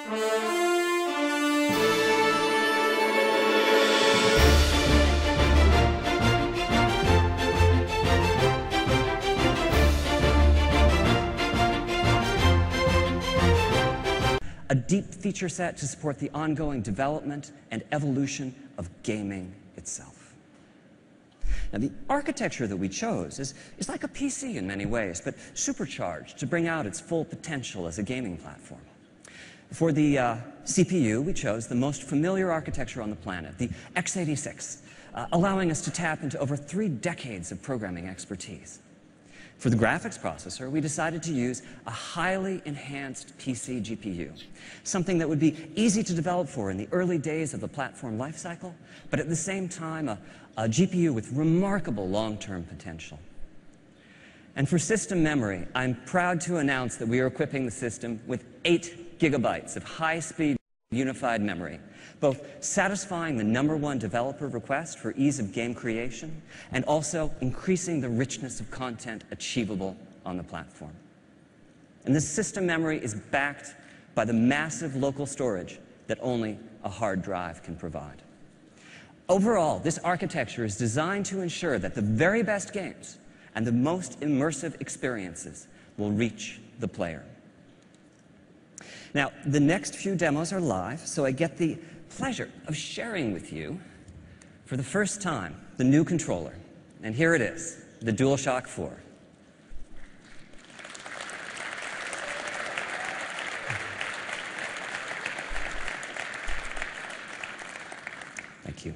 A deep feature set to support the ongoing development and evolution of gaming itself. Now, the architecture that we chose is like a PC in many ways, but supercharged to bring out its full potential as a gaming platform. For the CPU, we chose the most familiar architecture on the planet, the x86, allowing us to tap into over 3 decades of programming expertise. For the graphics processor, we decided to use a highly enhanced PC GPU, something that would be easy to develop for in the early days of the platform lifecycle, but at the same time, a GPU with remarkable long-term potential. And for system memory, I'm proud to announce that we are equipping the system with 8 gigabytes of high-speed unified memory, both satisfying the #1 developer request for ease of game creation and also increasing the richness of content achievable on the platform. And this system memory is backed by the massive local storage that only a hard drive can provide. Overall, this architecture is designed to ensure that the very best games and the most immersive experiences will reach the player. Now, the next few demos are live, so I get the pleasure of sharing with you, for the first time, the new controller. And here it is, the Dualshock 4. Thank you.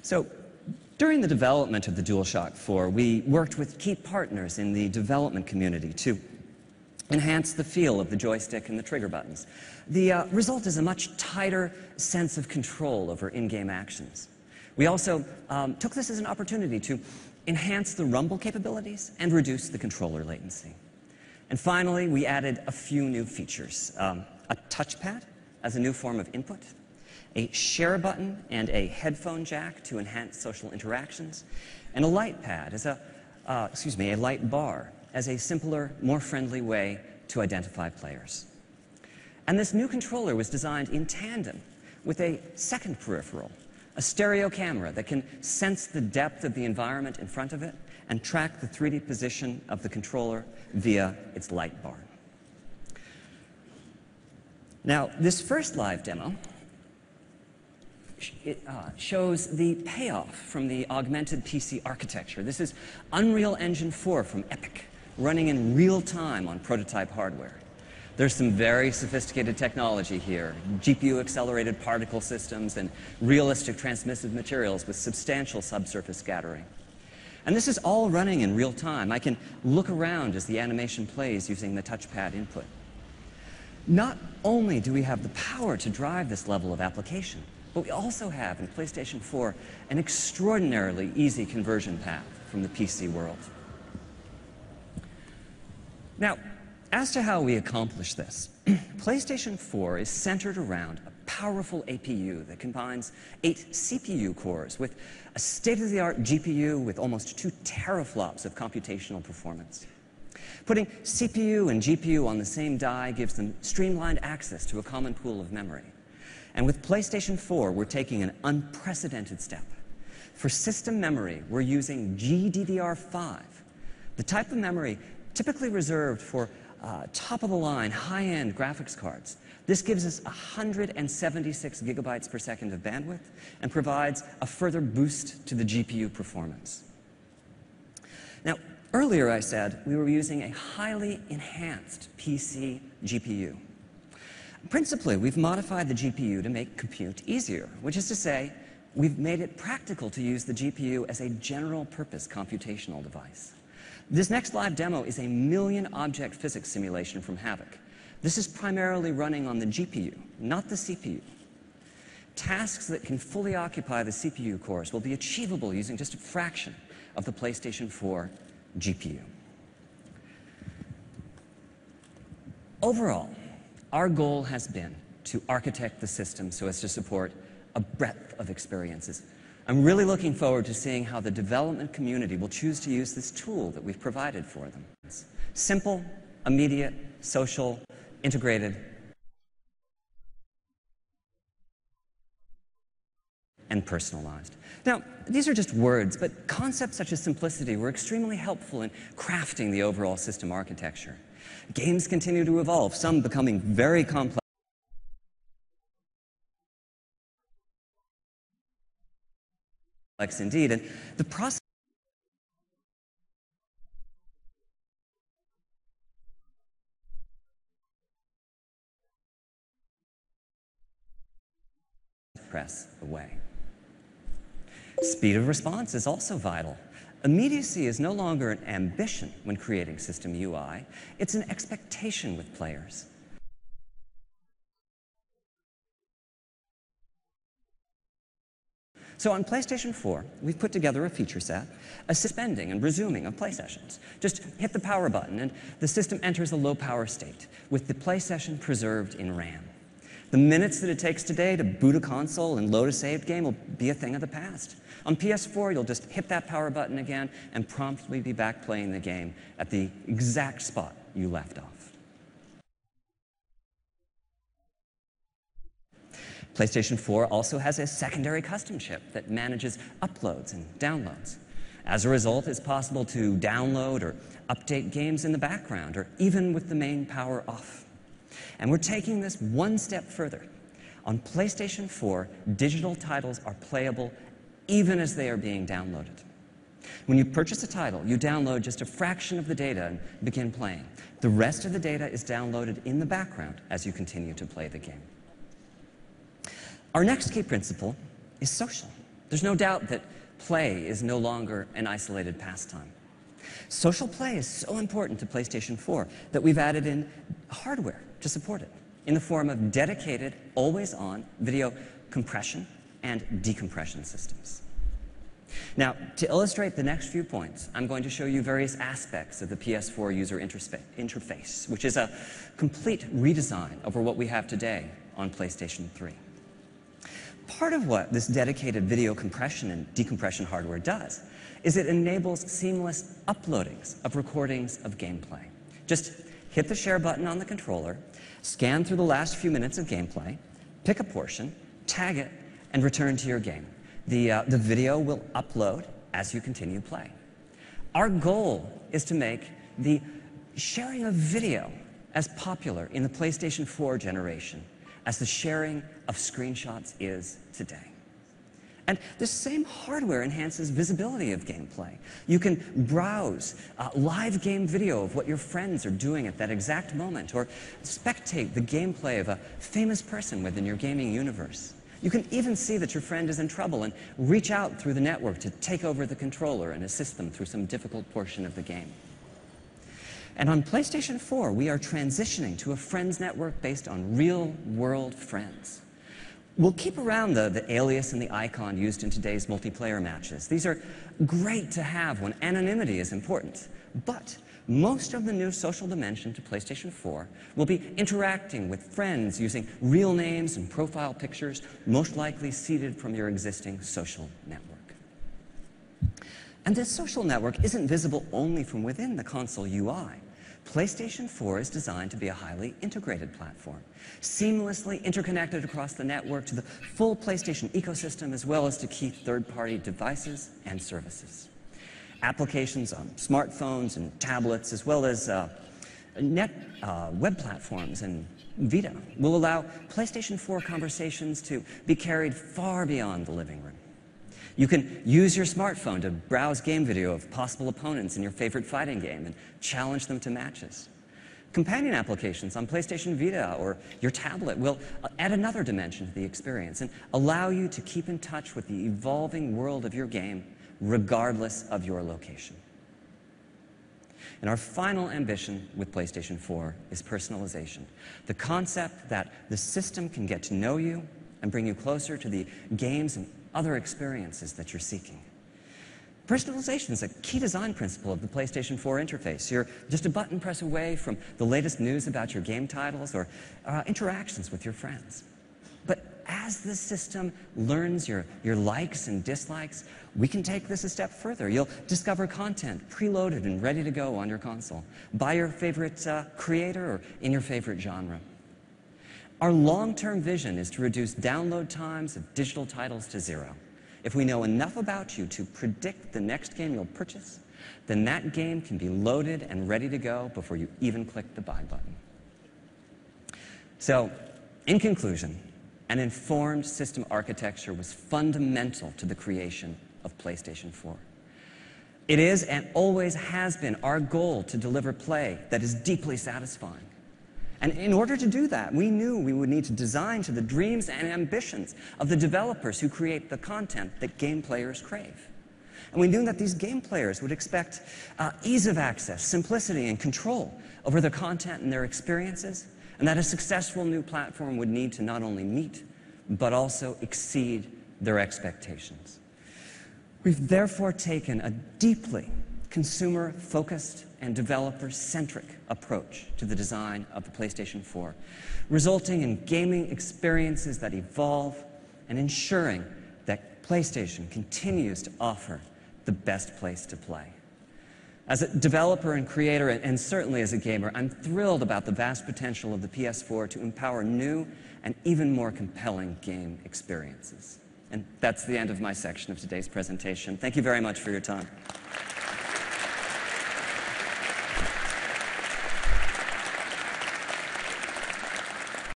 So, during the development of the Dualshock 4, we worked with key partners in the development community to enhance the feel of the joystick and the trigger buttons. The result is a much tighter sense of control over in-game actions. We also took this as an opportunity to enhance the rumble capabilities and reduce the controller latency. And finally, we added a few new features. A touchpad as a new form of input, a share button and a headphone jack to enhance social interactions, and a light pad as a light bar as a simpler, more friendly way to identify players. And this new controller was designed in tandem with a second peripheral, a stereo camera that can sense the depth of the environment in front of it and track the 3D position of the controller via its light bar. Now, this first live demo shows the payoff from the augmented PC architecture. This is Unreal Engine 4 from Epic, running in real time on prototype hardware. There's some very sophisticated technology here, GPU-accelerated particle systems and realistic transmissive materials with substantial subsurface scattering. And this is all running in real time. I can look around as the animation plays using the touchpad input. Not only do we have the power to drive this level of application, but we also have in PlayStation 4 an extraordinarily easy conversion path from the PC world. Now, as to how we accomplish this, PlayStation 4 is centered around a powerful APU that combines 8 CPU cores with a state-of-the-art GPU with almost 2 teraflops of computational performance. Putting CPU and GPU on the same die gives them streamlined access to a common pool of memory. And with PlayStation 4, we're taking an unprecedented step. For system memory, we're using GDDR5, the type of memory typically reserved for top-of-the-line, high-end graphics cards. This gives us 176 gigabytes per second of bandwidth and provides a further boost to the GPU performance. Now, earlier I said we were using a highly enhanced PC GPU. Principally, we've modified the GPU to make compute easier, which is to say, we've made it practical to use the GPU as a general-purpose computational device. This next live demo is a million-object physics simulation from Havoc. This is primarily running on the GPU, not the CPU. Tasks that can fully occupy the CPU cores will be achievable using just a fraction of the PlayStation 4 GPU. Overall, our goal has been to architect the system so as to support a breadth of experiences. I'm really looking forward to seeing how the development community will choose to use this tool that we've provided for them. It's simple, immediate, social, integrated, and personalized. Now, these are just words, but concepts such as simplicity were extremely helpful in crafting the overall system architecture. Games continue to evolve, some becoming very complex indeed, and the process press away. Speed of response is also vital. Immediacy is no longer an ambition when creating system UI, it's an expectation with players. So on PlayStation 4, we've put together a feature set, a suspending and resuming of play sessions. Just hit the power button and the system enters a low power state with the play session preserved in RAM. The minutes that it takes today to boot a console and load a saved game will be a thing of the past. On PS4, you'll just hit that power button again and promptly be back playing the game at the exact spot you left off. PlayStation 4 also has a secondary custom chip that manages uploads and downloads. As a result, it's possible to download or update games in the background or even with the main power off. And we're taking this one step further. On PlayStation 4, digital titles are playable even as they are being downloaded. When you purchase a title, you download just a fraction of the data and begin playing. The rest of the data is downloaded in the background as you continue to play the game. Our next key principle is social. There's no doubt that play is no longer an isolated pastime. Social play is so important to PlayStation 4 that we've added in hardware to support it in the form of dedicated, always-on video compression and decompression systems. Now, to illustrate the next few points, I'm going to show you various aspects of the PS4 user interface, which is a complete redesign over what we have today on PlayStation 3. Part of what this dedicated video compression and decompression hardware does is it enables seamless uploadings of recordings of gameplay. Just hit the share button on the controller, scan through the last few minutes of gameplay, pick a portion, tag it, and return to your game. The video will upload as you continue play. Our goal is to make the sharing of video as popular in the PlayStation 4 generation as the sharing of screenshots is today. And this same hardware enhances visibility of gameplay. You can browse live game video of what your friends are doing at that exact moment, or spectate the gameplay of a famous person within your gaming universe. You can even see that your friend is in trouble and reach out through the network to take over the controller and assist them through some difficult portion of the game. And on PlayStation 4, we are transitioning to a friends network based on real-world friends. We'll keep around the alias and the icon used in today's multiplayer matches. These are great to have when anonymity is important. But most of the new social dimension to PlayStation 4 will be interacting with friends using real names and profile pictures, most likely seeded from your existing social network. And this social network isn't visible only from within the console UI. PlayStation 4 is designed to be a highly integrated platform, seamlessly interconnected across the network to the full PlayStation ecosystem, as well as to key third-party devices and services. Applications on smartphones and tablets, as well as web platforms and Vita, will allow PlayStation 4 conversations to be carried far beyond the living room. You can use your smartphone to browse game video of possible opponents in your favorite fighting game and challenge them to matches. Companion applications on PlayStation Vita or your tablet will add another dimension to the experience and allow you to keep in touch with the evolving world of your game regardless of your location. And our final ambition with PlayStation 4 is personalization, the concept that the system can get to know you and bring you closer to the games and other experiences that you're seeking. Personalization is a key design principle of the PlayStation 4 interface. You're just a button press away from the latest news about your game titles or interactions with your friends. But as the system learns your likes and dislikes, we can take this a step further. You'll discover content preloaded and ready to go on your console by your favorite creator or in your favorite genre. Our long-term vision is to reduce download times of digital titles to 0. If we know enough about you to predict the next game you'll purchase, then that game can be loaded and ready to go before you even click the buy button. So, in conclusion, an informed system architecture was fundamental to the creation of PlayStation 4. It is and always has been our goal to deliver play that is deeply satisfying. And in order to do that, we knew we would need to design to the dreams and ambitions of the developers who create the content that game players crave. And we knew that these game players would expect ease of access, simplicity, and control over their content and their experiences, and that a successful new platform would need to not only meet, but also exceed their expectations. We've therefore taken a deeply consumer-focused and developer-centric approach to the design of the PlayStation 4, resulting in gaming experiences that evolve and ensuring that PlayStation continues to offer the best place to play. As a developer and creator, and certainly as a gamer, I'm thrilled about the vast potential of the PS4 to empower new and even more compelling game experiences. And that's the end of my section of today's presentation. Thank you very much for your time.